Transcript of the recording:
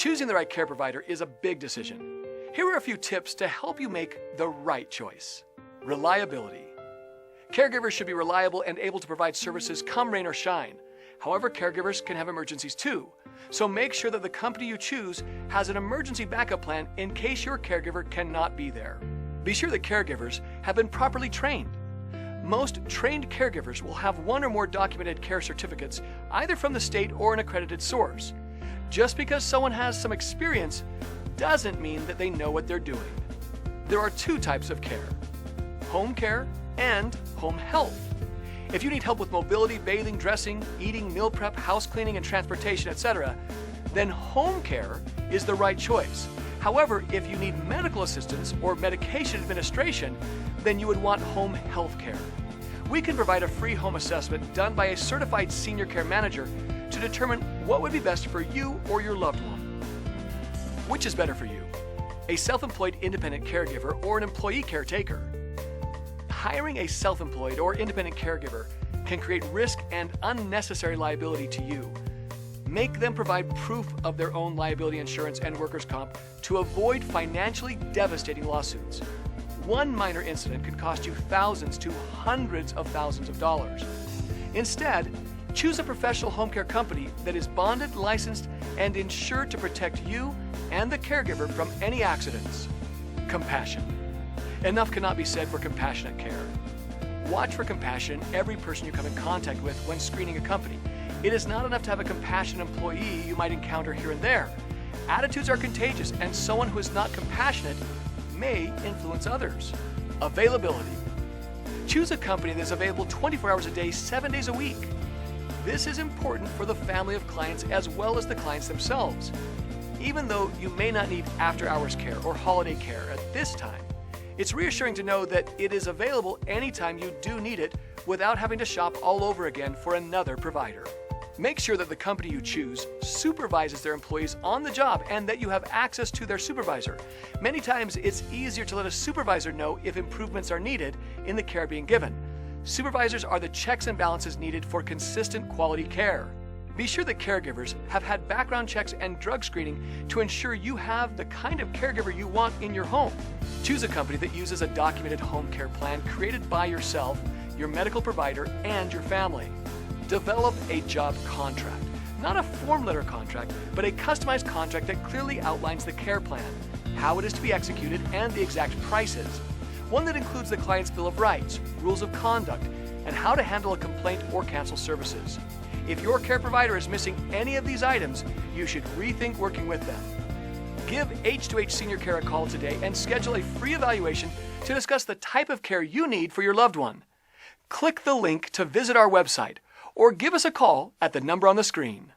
Choosing the right care provider is a big decision. Here are a few tips to help you make the right choice. Reliability. Caregivers should be reliable and able to provide services come rain or shine. However, caregivers can have emergencies too. So make sure that the company you choose has an emergency backup plan in case your caregiver cannot be there. Be sure that caregivers have been properly trained. Most trained caregivers will have one or more documented care certificates, either from the state or an accredited source. Just because someone has some experience doesn't mean that they know what they're doing. There are two types of care: home care and home health. If you need help with mobility, bathing, dressing, eating, meal prep, house cleaning, and transportation, etc., then home care is the right choice. However, if you need medical assistance or medication administration, then you would want home health care. We can provide a free home assessment done by a certified senior care manager to determine what would be best for you or your loved one. Which is better for you? A self-employed independent caregiver or an employee caretaker? Hiring a self-employed or independent caregiver can create risk and unnecessary liability to you. Make them provide proof of their own liability insurance and workers' comp to avoid financially devastating lawsuits. One minor incident could cost you thousands to hundreds of thousands of dollars. Instead, choose a professional home care company that is bonded, licensed, and insured to protect you and the caregiver from any accidents. Compassion. Enough cannot be said for compassionate care. Watch for compassion in every person you come in contact with when screening a company. It is not enough to have a compassionate employee you might encounter here and there. Attitudes are contagious, and someone who is not compassionate may influence others. Availability. Choose a company that is available 24 hours a day, 7 days a week. This is important for the family of clients as well as the clients themselves. Even though you may not need after-hours care or holiday care at this time, it's reassuring to know that it is available anytime you do need it without having to shop all over again for another provider. Make sure that the company you choose supervises their employees on the job and that you have access to their supervisor. Many times it's easier to let a supervisor know if improvements are needed in the care being given. Supervisors are the checks and balances needed for consistent quality care. Be sure that caregivers have had background checks and drug screening to ensure you have the kind of caregiver you want in your home. Choose a company that uses a documented home care plan created by yourself, your medical provider, and your family. Develop a job contract. Not a form letter contract, but a customized contract that clearly outlines the care plan, how it is to be executed, and the exact prices. One that includes the client's bill of rights, rules of conduct, and how to handle a complaint or cancel services. If your care provider is missing any of these items, you should rethink working with them. Give H2H Senior Care a call today and schedule a free evaluation to discuss the type of care you need for your loved one. Click the link to visit our website or give us a call at the number on the screen.